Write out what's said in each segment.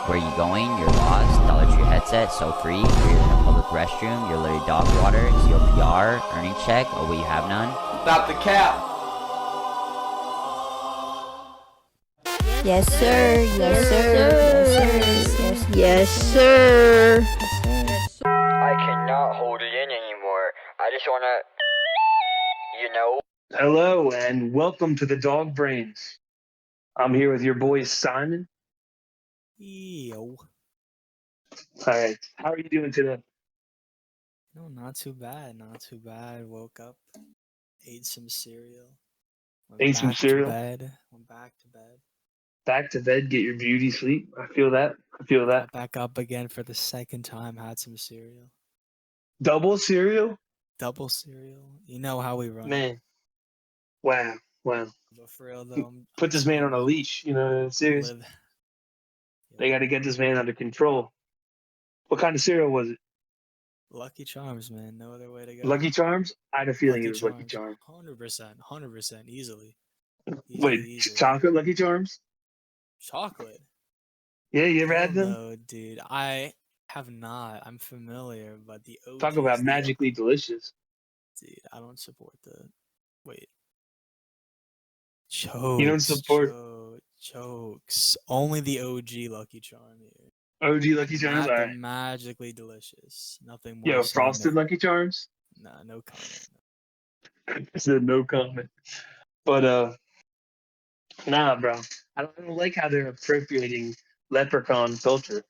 Where you going? You're lost. Dollar Tree headset, so free. You're in a public restroom. You're literally dog water. COPR, earning check. Oh, wait, you have none? Stop the cap. Yes, sir. Yes, sir. Yes, sir. I cannot hold it in anymore. I just wanna, Hello and welcome to the Dog Brains. I'm here with your boy Simon. Yo. All right, how are you doing today? No, not too bad. Not too bad. Woke up, ate some cereal. Ate some cereal? Went back to bed. Back to bed, get your beauty sleep. I feel that. Got back up again for the second time. Had some cereal. Double cereal? Double cereal. You know how we run. Man, wow. But for real though, Put this man on a leash. Seriously. They got to get this man under control. What kind of cereal was it? Lucky Charms, man. No other way to go. Lucky Charms? I had a feeling it was Lucky Charms. 100%. Easily. Wait, chocolate Lucky Charms? Chocolate? Yeah, you ever had them? No, dude. I have not. I'm familiar, but the OGs, Talk about magically delicious. Dude, I don't support the... Wait. Chokes. You don't support... Chokes. Only the OG Lucky Charm here. OG Lucky Charms? They're magically delicious. Nothing more. Yo, frosted Lucky Charms? Nah, no comment. I said no comment. But, nah, bro. I don't like how they're appropriating leprechaun culture.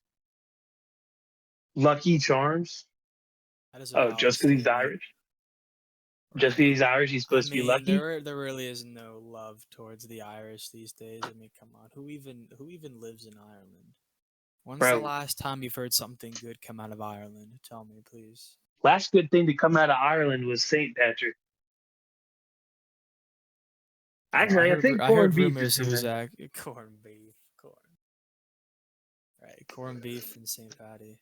Lucky Charms? Oh, just because he's Irish? Just because he's Irish, he's supposed to be lucky? There really is no love towards the Irish these days. I mean, come on. Who even lives in Ireland? When's the last time you've heard something good come out of Ireland? Tell me, please. Last good thing to come out of Ireland was St. Patrick. Actually, I think corned beef is corned beef. Right, corned beef and St. Patty.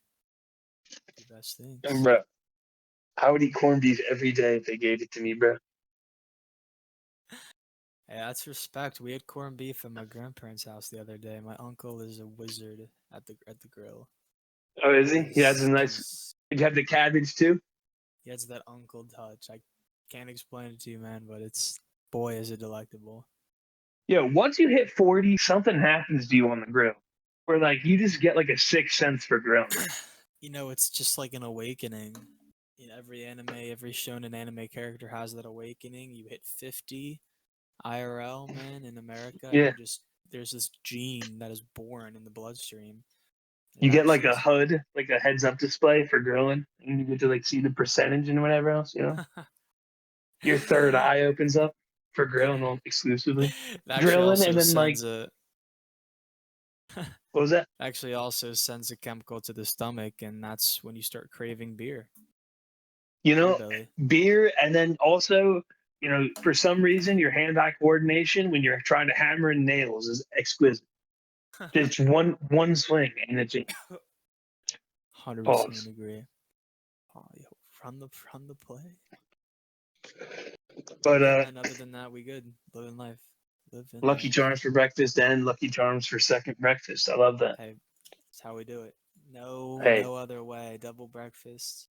The best things. Bro, I would eat corned beef every day if they gave it to me, bro. Hey, that's respect. We had corned beef at my grandparents' house the other day. My uncle is a wizard at the grill. Oh, is he? He has a nice... Did you have the cabbage, too? He has that uncle touch. I can't explain it to you, man, but it's... Boy, is it delectable. Yo, once you hit 40, something happens to you on the grill. Where, like, you just get, like, a sixth sense for grilling. You know, it's just like an awakening. In every shonen anime character has that awakening. You hit 50 IRL, man, in America. Yeah. There's this gene that is born in the bloodstream. You get like a HUD, like a heads-up display for grilling, and you get to like see the percentage and whatever else, Your third eye opens up for grilling exclusively. Grilling and then like... What was that? Actually also sends a chemical to the stomach, and that's when you start craving beer. Beer, and then also, for some reason, your hand-eye coordination when you're trying to hammer in nails is exquisite. Just one swing, and it's 100% agree. Oh, yo, run the play. But and other than that, we good. Living life. Lucky Charms for breakfast and Lucky Charms for second breakfast. I love that. Hey, that's how we do it. No other way. Double breakfast.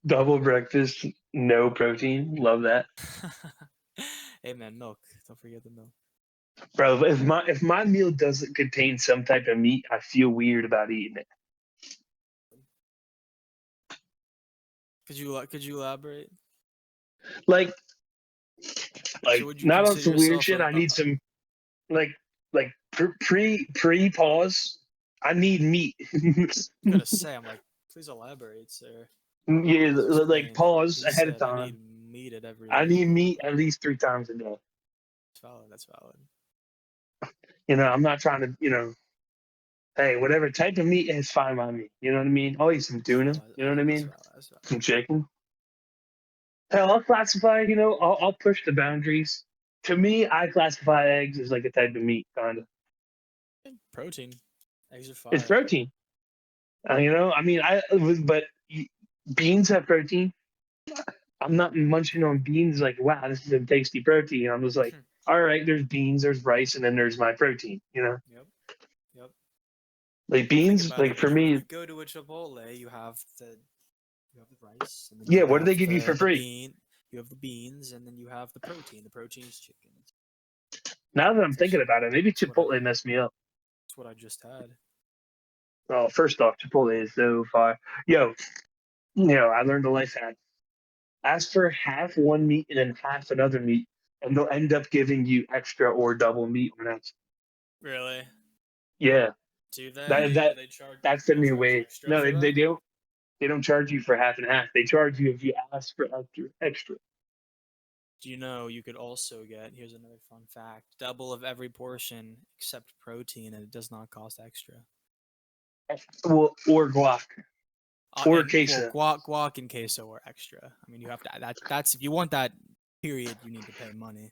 Double breakfast, no protein. Love that. Hey man, milk. Don't forget the milk. Bro, if my meal doesn't contain some type of meat, I feel weird about eating it. Could you elaborate? Like So not on some weird shit. I need some like pre-pause. I need meat. I'm gonna say, I'm like, please elaborate, sir. Yeah, like pause ahead of time. I need meat at every. I need meat at least 3 times a day. That's valid. I'm not trying to, hey, whatever type of meat is fine by me. You know what I mean? I'll eat some tuna. You know what I mean? That's valid. Some chicken. Hell, I'll classify, I'll push the boundaries. To me, I classify eggs as like a type of meat, kind of. Protein. Eggs are fine. It's protein. But beans have protein. I'm not munching on beans like, wow, this is a tasty protein. I'm just like, all right, there's beans, there's rice, and then there's my protein, Yep. Like Well, think beans, about like it. for You me, go to a Chipotle, you have the rice, and then yeah. you What do have they give you for the free? bean. You have the beans, and then you have the protein. The protein is chicken. Now that I'm thinking That's about it, maybe what I. Chipotle messed me up. That's what I just had. Oh, first off, Chipotle is so fire. Yo, I learned a life hack. Ask for half one meat and then half another meat, and they'll end up giving you extra or double meat on that. Really? Yeah, Do that they? Do that they charge? that's Do the they new charge way. extra No, for they that? don't. They don't charge you for half and half. They charge you if you ask for extra. Extra. Do you know you could also get? Here's another fun fact: double of every portion except protein, and it does not cost extra. Well, or guac or And well, queso. guac and queso are extra. I mean, you have to. That's if you want that. Period. You need to pay money.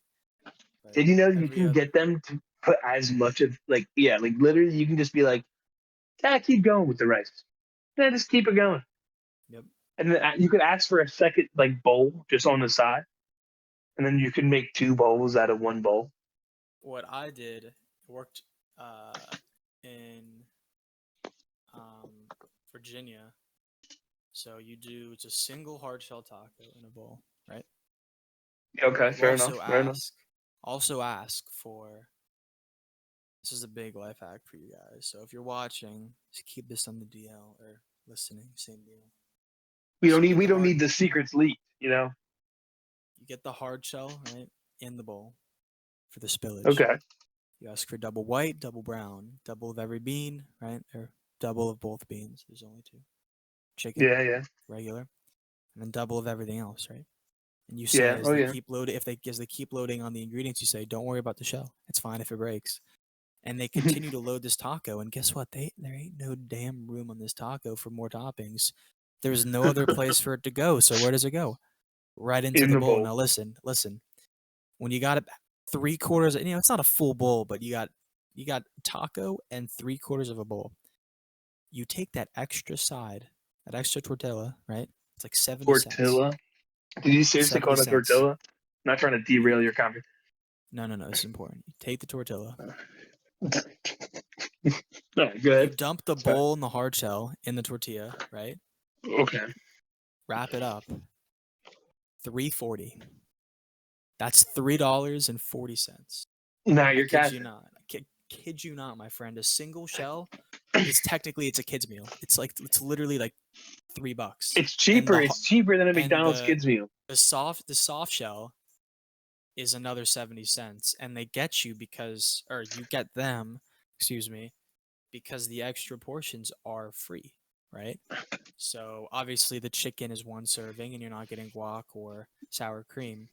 But Did you know you every can other. get them to put as much of like yeah, like literally you can just be like, yeah, keep going with the rice. Yeah, just keep it going. Yep. And then you could ask for a second like bowl just on the side, and then you can make two bowls out of one bowl. What I did worked in um, Virginia. So it's a single hard shell taco in a bowl, right? Okay, You fair enough. Fair enough. also ask for. This is a big life hack for you guys. So if you're watching, just keep this on the DL or listening, same deal. We don't So you need get we the don't hard, need the secrets leaked. you get the hard shell right in the bowl for the spillage. Okay. You ask for double white, double brown, double of every bean, right? Or double of both beans. There's only two. Chicken, Yeah, yeah, regular, and then double of everything else, right? And you say yeah. as Oh they yeah. keep loading, as they keep loading on the ingredients, you say, "Don't worry about the shell. It's fine if it breaks." And they continue to load this taco, and guess what? There ain't no damn room on this taco for more toppings. There's no other place for it to go. So where does it go? Right into In the the bowl. bowl. Now listen. When you got it 3/4, it's not a full bowl, but you got taco and 3/4 of a bowl. You take that extra side, that extra tortilla, right? It's like 70 cents. Tortilla. Did you seriously 70 call it a cents. tortilla? Not trying to You derail your conversation. No, this is important. You take the tortilla. No, go You ahead. dump the Sorry. bowl and the hard shell in the tortilla, right? Okay. Wrap it up. 340. That's $3.40. Now I you're kid you cashing. not. Kid you not, my friend. A single shell is technically it's a kid's meal. It's literally like $3. It's And cheaper. It's cheaper than a and McDonald's kids meal. the soft shell is another 70 cents, and they get you you get them, excuse me, because the extra portions are free, right? So obviously the chicken is one serving, and you're not getting guac or sour cream.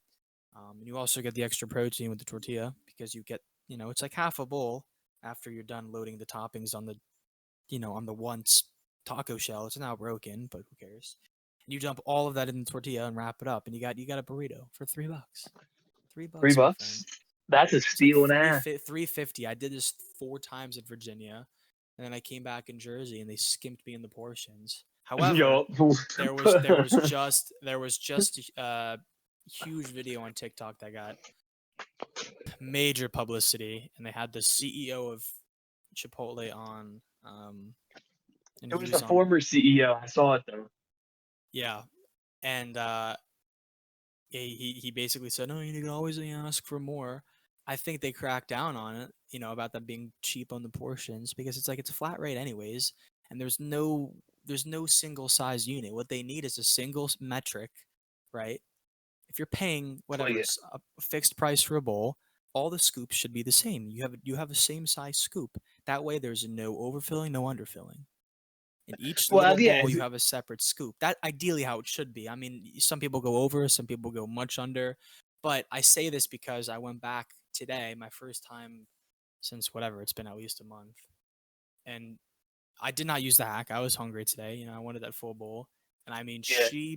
And you also get the extra protein with the tortilla because you get, it's like half a bowl after you're done loading the toppings on on the once taco shell. It's now broken, but who cares? And you dump all of that in the tortilla and wrap it up, and you got a burrito for $3. Three $3, my friend. bucks. That's a It's like steal and a half. 350. I did this 4 times in Virginia, and then I came back in Jersey, and they skimped me in the portions. However, Yo. there was just a huge video on TikTok that got major publicity, and they had the CEO of Chipotle on, and It he was was the on, former CEO. I saw it though. yeah, and he basically said, no, you can always ask for more. I think they cracked down on it, about them being cheap on the portions because it's like it's a flat rate anyways, and there's no single size unit. What they need is a single metric, right? If you're paying Well, whatever yeah. a fixed price for a bowl, all the scoops should be the same. You have a same size scoop. That way, there's no overfilling, no underfilling. In each little Well, yeah. bowl, you have a separate scoop. That ideally how it should be. I mean, some people go over, some people go much under. But I say this because I went back today, my first time since whatever, it's been at least a month. And I did not use the hack. I was hungry today. I wanted that full bowl. And I mean, Yeah.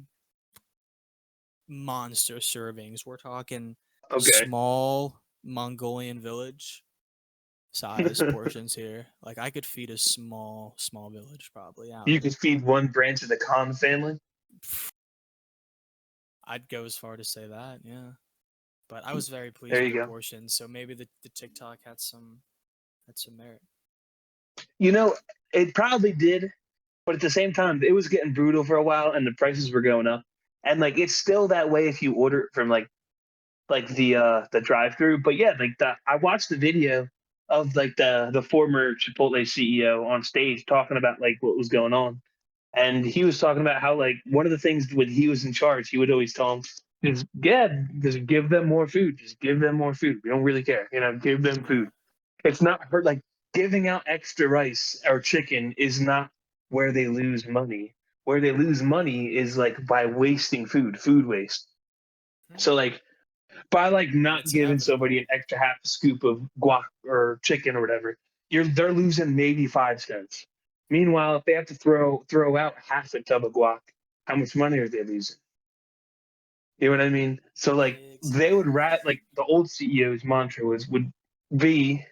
monster servings. We're talking Okay. small Mongolian village size portions here. Like I could feed a small village probably out. You could feed one branch of the Khan family. I'd go as far to say that, yeah. But I was very pleased There with you the go. portions, so maybe the TikTok had some merit. You know, It probably did, but at the same time, it was getting brutal for a while, and the prices were going up. And like, it's still that way if you order it from like the drive-through. But yeah, like I watched the video of like the former Chipotle CEO on stage talking about like what was going on, and he was talking about how like one of the things when he was in charge, he would always tell them, just give them more food, just give them more food. We don't really care, give them food. It's not hurt like giving out extra rice or chicken is not where they lose money. Where they lose money is like by wasting food waste. So like by like not It's giving somebody inevitable. an extra half a scoop of guac or chicken or whatever, they're losing maybe 5 cents. Meanwhile, if they have to throw out half a tub of guac, how much money are they losing? You know what I mean? So like they would like the old CEO's mantra would be,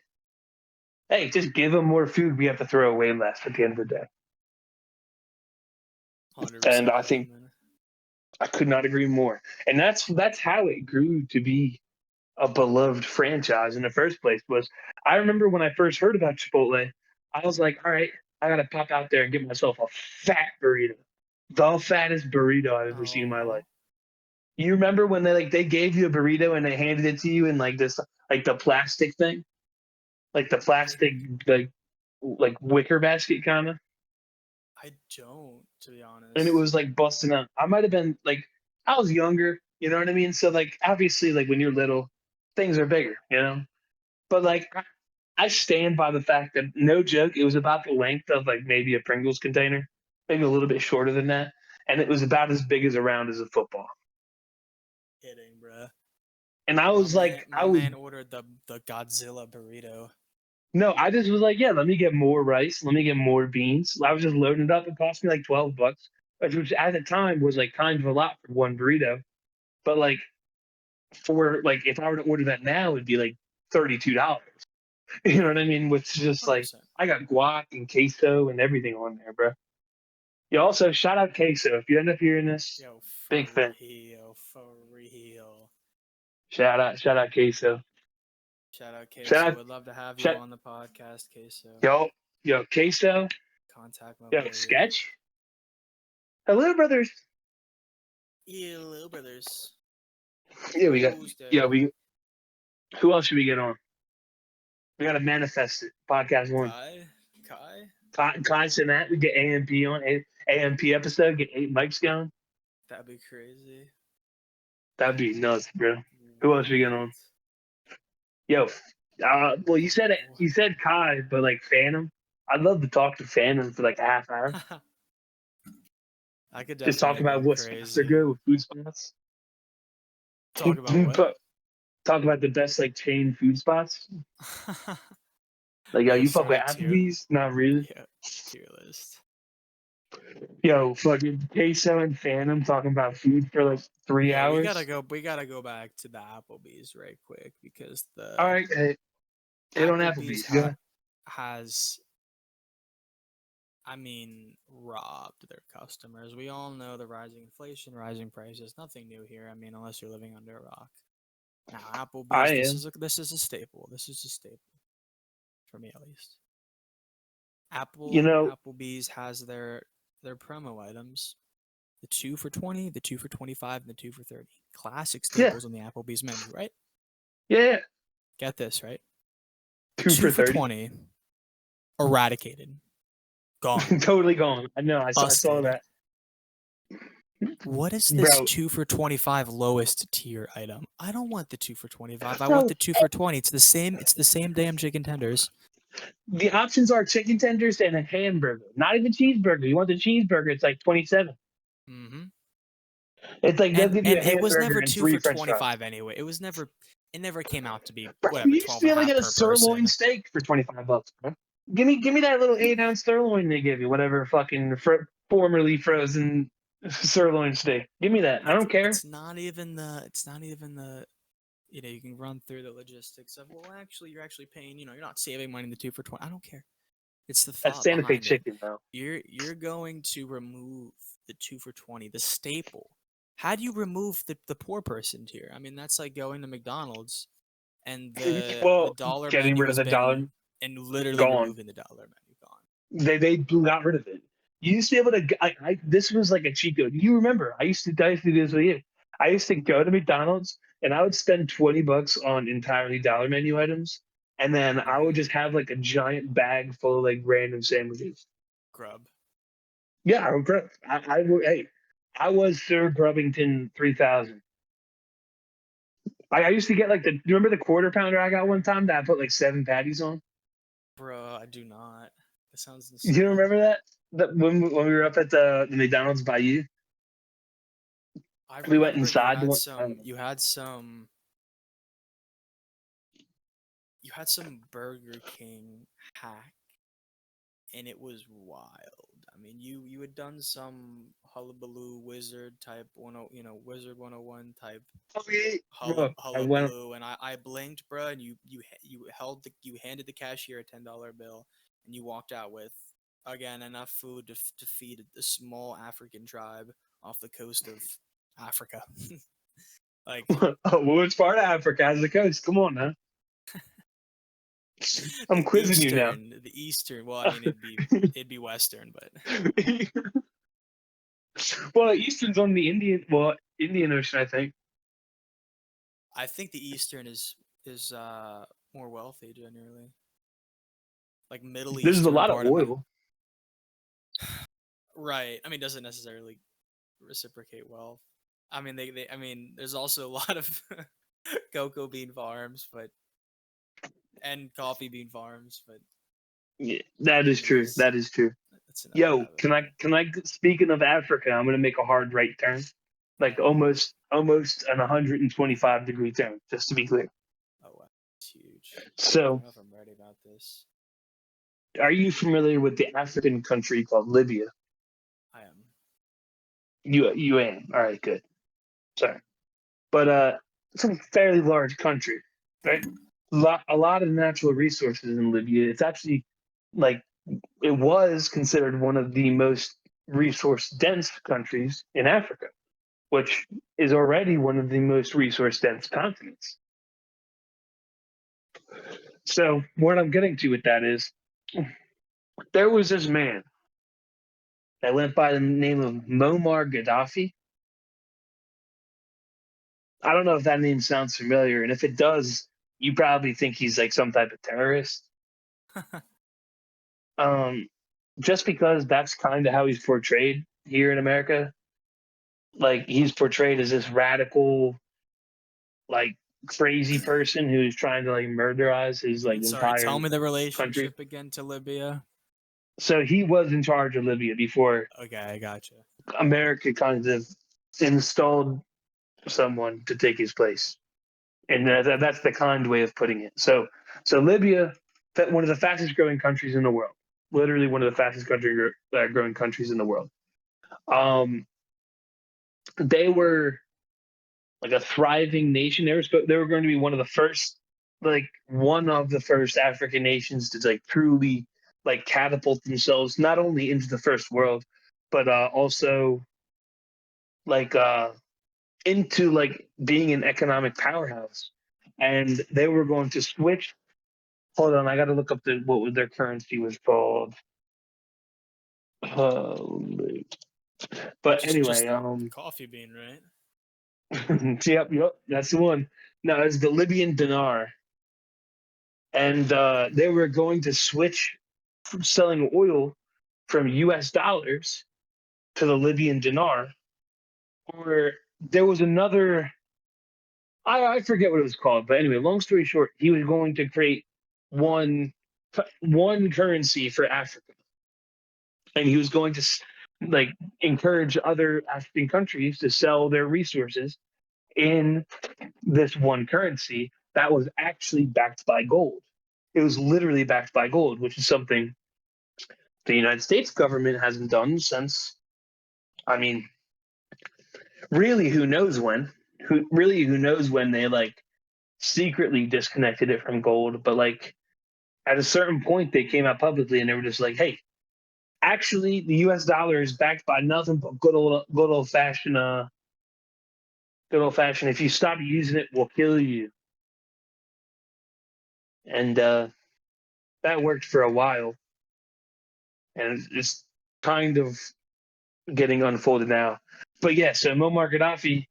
hey, just give them more food. We have to throw away less at the end of the day. 100%, And I think man. I could not agree more. And that's how it grew to be a beloved franchise in the first place. Was I remember when I first heard about Chipotle, I was like, all right, I gotta pop out there and get myself a fat burrito, the fattest burrito I've ever seen in my life. You remember when they gave you a burrito and they handed it to you in like this like the plastic thing, like the plastic like wicker basket kind of, I don't, to be and it honest. was like busting out. I might have been like I was younger, you know what I mean? So like obviously like when you're little, things are bigger, But like I stand by the fact that no joke, it was about the length of like maybe a Pringles container, maybe a little bit shorter than that, and it was about as big as around as a football. Kidding, bruh. And I My was like, man, my man ordered the Godzilla burrito. no, I just was like, yeah, let me get more rice, let me get more beans. I was just loading it up. It cost me like $12, which at the time was like kind of a lot for one burrito. But like for like if I were to order that now, it'd be like $32. You know what I mean? Which is just like 100%. I got guac and queso and everything on there, bro. You also shout out queso if you end up hearing this. Yo, Big for fan. real, for real. Shout out queso. Shout out Shout Queso. out, Would love to have you shout, on the podcast, Queso. yo queso. Contact my Yo boy here. sketch. Hello, brothers. Yeah, little brothers. Yeah, we got. Who's there? Yeah, we. Who else should we get on? We got to manifest it. Podcast one. Kai? Constant that we get AMP on AMP episode. Get 8 mics going. That'd be crazy. That'd be nuts, bro. Who else we get on? What? Yo, well, you said it. What? You said Kai, but like Phantom. I'd love to talk to Phantom for like a half hour. I could Just talk definitely about go what spots are crazy. good with food spots. Talk about what? Talk about the best like chain food spots. Like, yo, Like a you fuck sort with of Applebee's? Not really. tier list. Yo, fucking Queso and Phantom talking about food for like 3 hours. We gotta go back to the Applebee's right quick because All the right, hey, hit on Applebee's Applebee's. Yeah. has, I mean, robbed their customers. We all know the rising inflation, rising prices. Nothing new here. I mean, unless you're living under a rock. Now, I Applebee's, am. this is a staple. This is a staple for me at least. You know, Applebee's has their promo items. The 2 for 20, the 2 for 25, and the 2 for 30. Classic yeah, staples on the Applebee's menu, right? yeah. Get this, right? The 2 2 for for 30. 20, eradicated. Gone. Totally gone. I know. I saw Busted. that, What is this bro. 2 for 25 lowest tier item? I don't want the 2 for 25. I want So the 2 for 20. It's the same damn chicken tenders. the options are chicken tenders and a hamburger. Not even cheeseburger. You want the cheeseburger? It's like 27. Mm-hmm. It's like they'll And give you a and it was hamburger never and 2 three for French fries. 25 anyway. It never came out to be Bro, whatever, you used 12 to be and a able to half get a per sirloin person. steak for $25, bro. Give me that little 8-ounce sirloin they give you, whatever fucking formerly frozen sirloin steak. Give me that. I don't care. It's not even the you can run through the logistics of, well, actually you're actually paying, you're not saving money in the 2 for 20. I don't care. It's the That's thought Santa Fe behind it. chicken, though. You're going to remove the 2 for 20, the staple. How do you remove the poor person tier? I mean, that's like going to McDonald's and the Well, dollar getting menu rid of is the dollar banned and literally gone. removing the dollar menu. Gone. They got rid of it. You used to be able to. This was like a cheat code. You remember? I used to do this with you. I used to go to McDonald's and I would spend $20 on entirely dollar menu items, and then I would just have like a giant bag full of like random sandwiches. Grub. Yeah, I would. Hey, I was Sir Grubbington 3000. I used to get like you remember the quarter pounder I got one time that I put like 7 patties on? Bro, I do not. That sounds insane. You remember that? That when we were up at the McDonald's by you? I We went remember inside one. you had some Burger King hack, and it was wild. I mean, you had done some hullabaloo wizard type wizard 101 type Bro, I went. hullabaloo, and I blinked, bro, and you handed the cashier a $10 bill, and you walked out with again enough food to feed a small African tribe off the coast of Africa. Like Oh, well, which part of Africa has the coast? Come on now. I'm quizzing you now. The eastern. Well, I mean, it'd be western, but Well, Eastern's on the Indian Ocean, I think. I think the eastern is more wealthy generally. Like Middle There's Eastern a lot of part of oil. Right. I mean, doesn't necessarily reciprocate wealth. I mean, I mean, there's also a lot of cocoa bean farms, and coffee bean farms, but Yeah, that is true. That is true. that's another Yo, rabbit can I? Speaking of Africa, I'm gonna make a hard right turn, like almost an 125-degree turn, just to be clear. hole. Oh wow, it's huge. I So, don't know if I'm ready about this. are you familiar with the African country called Libya? I am. You am. All right, good. Sorry, but it's a fairly large country, right? A lot of natural resources in Libya. It's actually like it was considered one of the most resource dense countries in Africa, which is already one of the most resource dense continents. So, what I'm getting to with that is there was this man that went by the name of Muammar Gaddafi. I don't know if that name sounds familiar, and if it does, you probably think he's like some type of terrorist. Um, just because that's kind of how he's portrayed here in America. Like he's portrayed as this radical, like crazy person who's trying to like murderize his like Wait, sorry, entire tell me the country. relationship again to Libya. So he was in charge of Libya before Okay, I gotcha. America kind of installed someone to take his place, and that's the kind way of putting it. So Libya, one of the fastest growing countries in the world, literally one of the fastest growing countries in the world. They were like a thriving nation. They were going to be one of the first African nations to like truly like catapult themselves not only into the first world, but also like into like being an economic powerhouse. And they were going to switch. Hold on, I got to look up what their currency was called. But Just anyway, the coffee bean, right? yep, that's the one. No, it's the Libyan dinar, and they were going to switch from selling oil from U.S. dollars to the Libyan dinar, or there was another. I forget what it was called, but anyway, long story short, he was going to create one one currency for Africa, and he was going to like encourage other African countries to sell their resources in this one currency that was actually backed by gold. It was literally backed by gold, which is something the United States government hasn't done since. I mean, really, who knows when? Who knows when they like secretly disconnected it from gold? But like at a certain point, they came out publicly and they were just like, "Hey, actually, the U.S. dollar is backed by nothing but good old fashioned good old fashioned. If you stop using it, we'll kill you." And that worked for a while. and it's kind of getting unfolded now. But yeah, so Muammar Gaddafi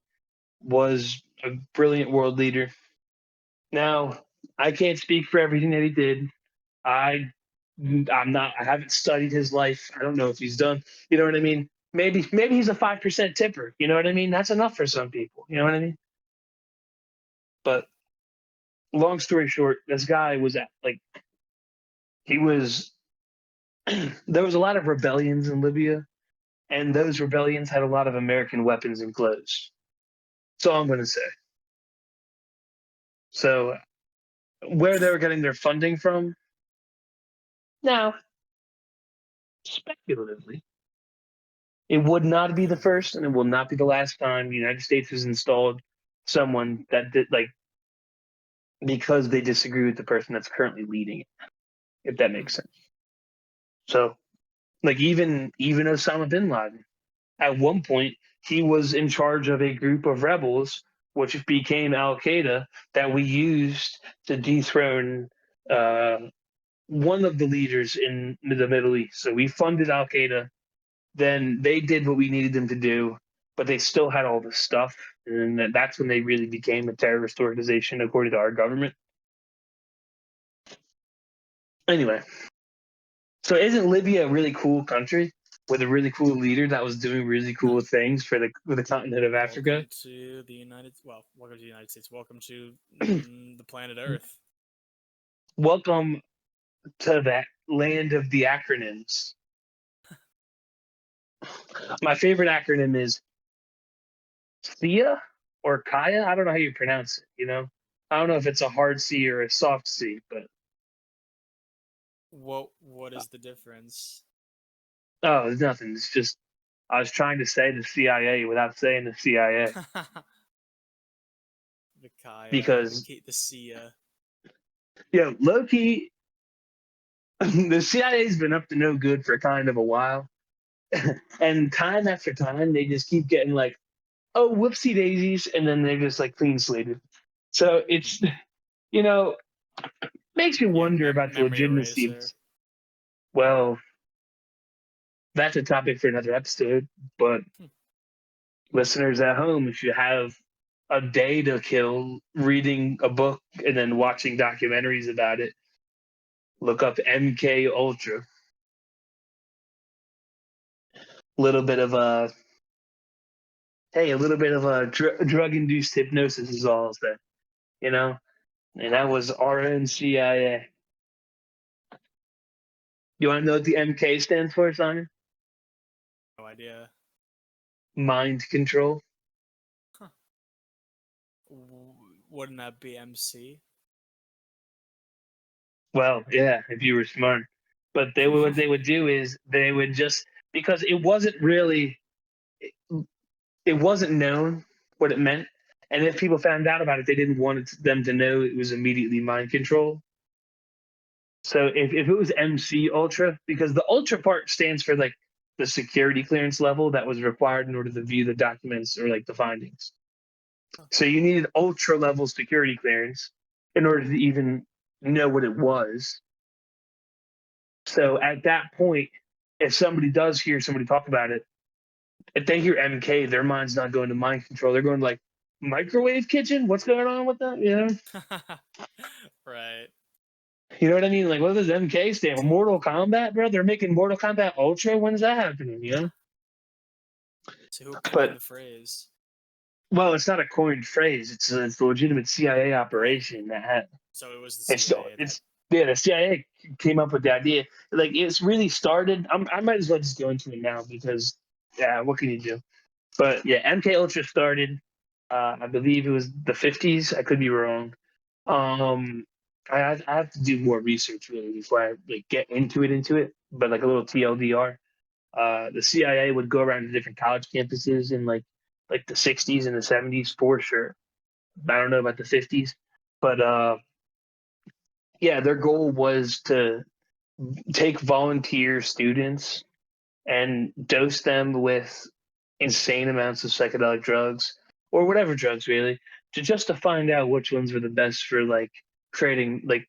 was a brilliant world leader. Now, I can't speak for everything that he did. I haven't studied his life. I don't know if he's done. You know what I mean? Maybe he's a 5% tipper. You know what I mean? That's enough for some people. You know what I mean? But long story short, this guy was at like he was. There was a lot of rebellions in Libya, and those rebellions had a lot of American weapons and clothes. That's all I'm going to say. So where they were getting their funding from? Now, speculatively, it would not be the first and it will not be the last time the United States has installed someone that did like because they disagree with the person that's currently leading it, if that makes sense. So, like even Osama bin Laden, at one point he was in charge of a group of rebels which became Al Qaeda that we used to dethrone one of the leaders in the Middle East. So we funded Al Qaeda. Then they did what we needed them to do, but they still had all the stuff. And that's when they really became a terrorist organization, according to our government. Anyway, so isn't Libya a really cool country with a really cool leader that was doing really cool things for the continent of Africa? Welcome to the United States. Welcome to the planet Earth. Welcome to that land of the acronyms. My favorite acronym is SIA or Kaya. I don't know how you pronounce it. I don't know if it's a hard C or a soft C, but What is the difference? oh, it's nothing. It's just I was trying to say the CIA without saying the CIA The Kaya, because the Sia. low key, the CIA's been up to no good for kind of a while, and time after time they just keep getting like, oh, whoopsie daisies, and then they're just like clean slated. So it's makes you wonder about the Memory legitimacy of. eraser. Well, that's a topic for another episode. But listeners at home, if you have a day to kill reading a book and then watching documentaries about it, look up MK Ultra. Little bit of a drug induced hypnosis is all I'll say, and that was RNCIA. You want to know what the MK stands for, Simon? No idea. Mind control. Huh. Wouldn't that be MC? Well, yeah, if you were smart. But what they would do is they would just because it wasn't known what it meant, and if people found out about it, they didn't want them to know it was immediately mind control. So if it was MC Ultra, because the Ultra part stands for like the security clearance level that was required in order to view the documents or like the findings. So you needed ultra level security clearance in order to even know what it was. So at that point, if somebody does hear somebody talk about it, if they hear MK, their mind's not going to mind control. They're going to like microwave kitchen. What's going on with that? Right. You know what I mean? Like, what does MK stand for? Mortal Kombat, bro? They're making Mortal Kombat Ultra. When's that happening? So who But coined the phrase? well, it's not a coined phrase. It's a legitimate CIA operation that had. So it was the CIA. The CIA came up with the idea. Like it's really started. I might as well just go into it now because what can you do? But yeah, MK Ultra started. I believe it was the 50s. I could be wrong. I have to do more research really before I like get into it. But like a little TLDR, the CIA would go around to different college campuses in like the 60s and the 70s for sure. I don't know about the 50s, but yeah, their goal was to take volunteer students and dose them with insane amounts of psychedelic drugs or whatever drugs really to find out which ones were the best for like creating like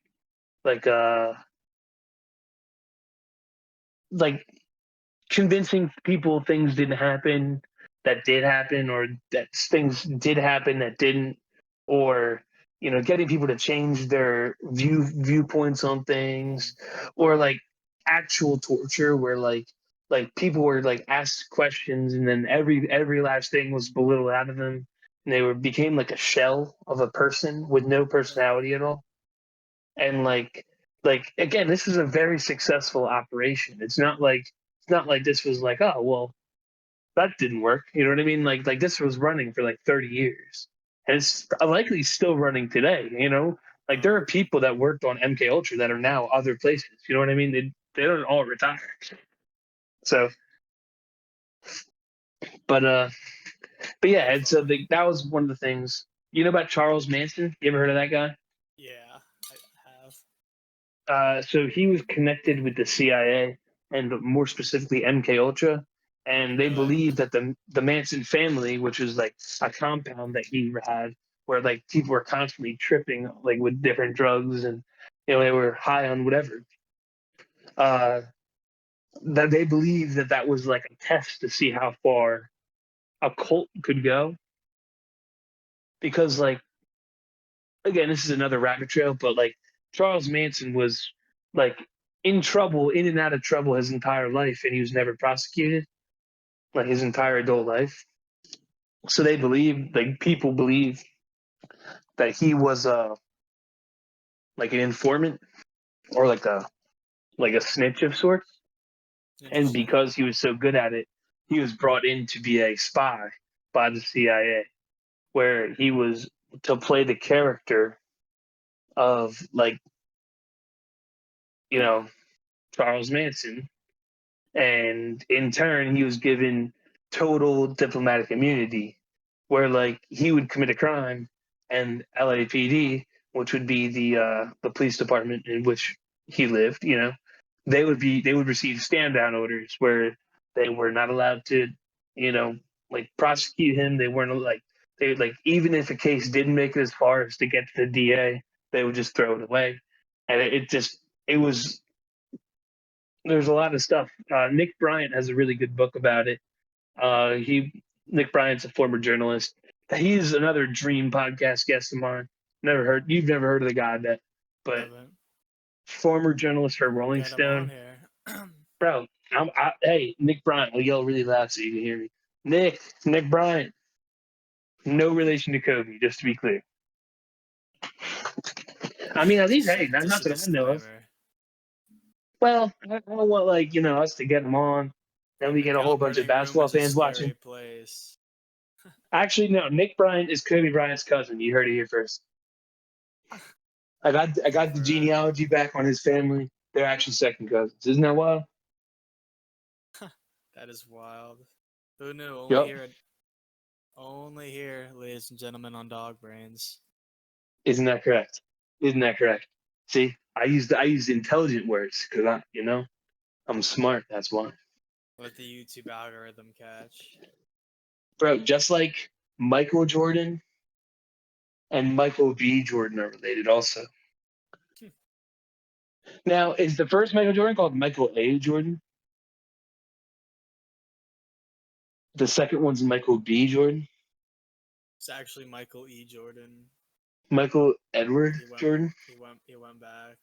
like convincing people things didn't happen that did happen, or that things did happen that didn't, or getting people to change their viewpoints on things, or like actual torture where like people were like asked questions and then every last thing was belittled out of them, and they became like a shell of a person with no personality at all. And like again, this is a very successful operation. It's not like this was like, oh well, that didn't work. You know what I mean? Like this was running for like 30 years, and it's likely still running today. Like there are people that worked on MK Ultra that are now other places. You know what I mean? They don't all retire. So, but but yeah, and so that was one of the things. You know about Charles Manson? You ever heard of that guy? Yeah, I have. So he was connected with the CIA and more specifically MK Ultra, and they Really? believe that the Manson family, which was like a compound that he had, where like people were constantly tripping like with different drugs, and they were high on whatever. Uh, that they believe that was like a test to see how far a cult could go, because like again, this is another rabbit trail, but like Charles Manson was like in trouble, in and out of trouble his entire life, and he was never prosecuted, like his entire adult life. So they believe, like people believe, that he was like an informant or like a snitch of sorts, and Interesting. because he was so good at it, he was brought in to be a spy by the CIA, where he was to play the character of like you know Charles Manson, and in turn he was given total diplomatic immunity, where like he would commit a crime and LAPD, which would be the police department in which he lived, they would receive stand down orders where they were not allowed to you know like prosecute him. They weren't like they like even if a case didn't make it as far as to get to the DA, they would just throw it away. And it was there's a lot of stuff. Nick Bryant has a really good book about it. He Nick Bryant's a former journalist. He's another dream podcast guest of mine. You've never heard of the guy, that, but Haven't. former journalist for Rolling Get him on Stone, here. bro. Hey, Nick Bryant. I'll yell really loud so you can hear me. Nick Bryant. No relation to Kobe, just to be clear. I mean, at least hey, not Just a that I know of. disclaimer. Well, I don't want like us to get him on. Then we The get a whole goat bunch of burning room basketball is a fans watching. scary place. Actually, no. Nick Bryant is Kobe Bryant's cousin. You heard it here first. I got the Never heard. genealogy back on his family. They're actually second cousins. Isn't that wild? That is wild. Who knew? Yep. Only here, ladies and gentlemen, on Dog Brains. Isn't that correct? Isn't that correct? See, I used intelligent words because I'm smart. That's why, Let the YouTube algorithm catch. bro. Just like Michael Jordan and Michael B. Jordan are related, also. Now, is the first Michael Jordan called Michael A. Jordan? The second one's Michael B. Jordan. It's actually Michael E. Jordan. Michael Edward He went. Jordan. He went back.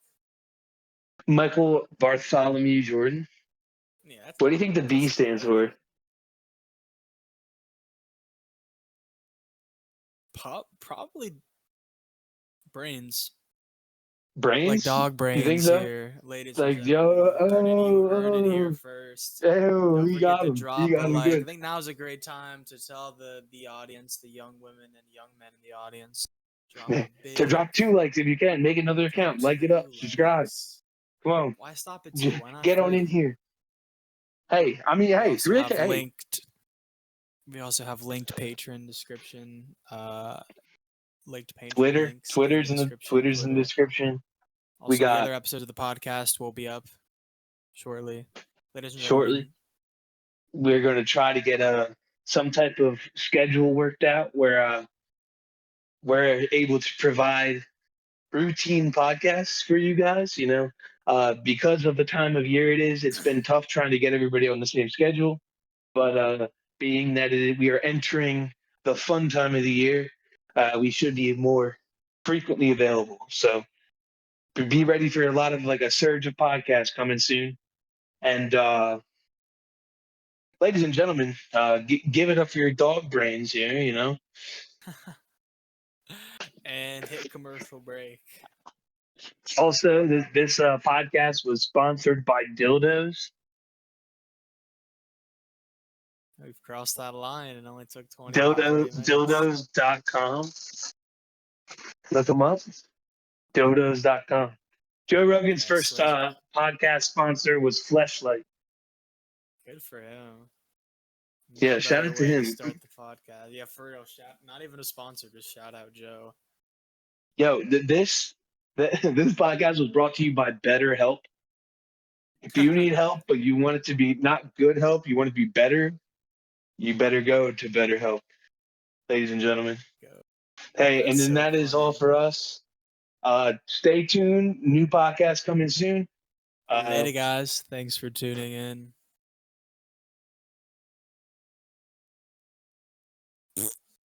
Michael Bartholomew Jordan. Yeah, that's What do you think the B stands for? Probably brains. Brains? Like dog You brains think so? here, ladies and Like, gentlemen. You heard it here oh, first. oh, Don't you forget got to him. You drop a got him like. I good. think now's a great time to tell the audience, the young women and young men in the audience, drop a To big drop 2 likes if you can. Make another drop account. Like it up. 2 Subscribe. likes. Come on. Why stop at 2? Why not Get on 3? in here. Hey, I mean, We hey, also 3 have hey. linked. We also have linked Patreon description. Linked Patreon links in the description. Twitter's in the description. We Also, the got other episodes of the podcast will be up shortly. Ladies and shortly. gentlemen, We're going to try to get some type of schedule worked out where we're able to provide routine podcasts for you guys. Because of the time of year it is, it's been tough trying to get everybody on the same schedule. But being that we are entering the fun time of the year, we should be more frequently available. So be ready for a lot of like a surge of podcasts coming soon. And ladies and gentlemen, give it up for your dog brains here, you know. And hit commercial break. Also, this podcast was sponsored by Dildos. We've crossed that line and only took 30 minutes. Dildos.com. Look them up. Dildos.com. Joe Rogan's first podcast sponsor was Fleshlight. Good for him. Yeah, shout out to him. Start the podcast. Yeah, for real. Not even a sponsor, just shout out Joe. Yo, this podcast was brought to you by BetterHelp. If you need help, but you want it to be not good help, you want it to be better, you better go to BetterHelp, ladies and gentlemen. Hey, That's and then so that is all funny. for us. Stay tuned. New podcast coming soon. Later, guys. Thanks for tuning in.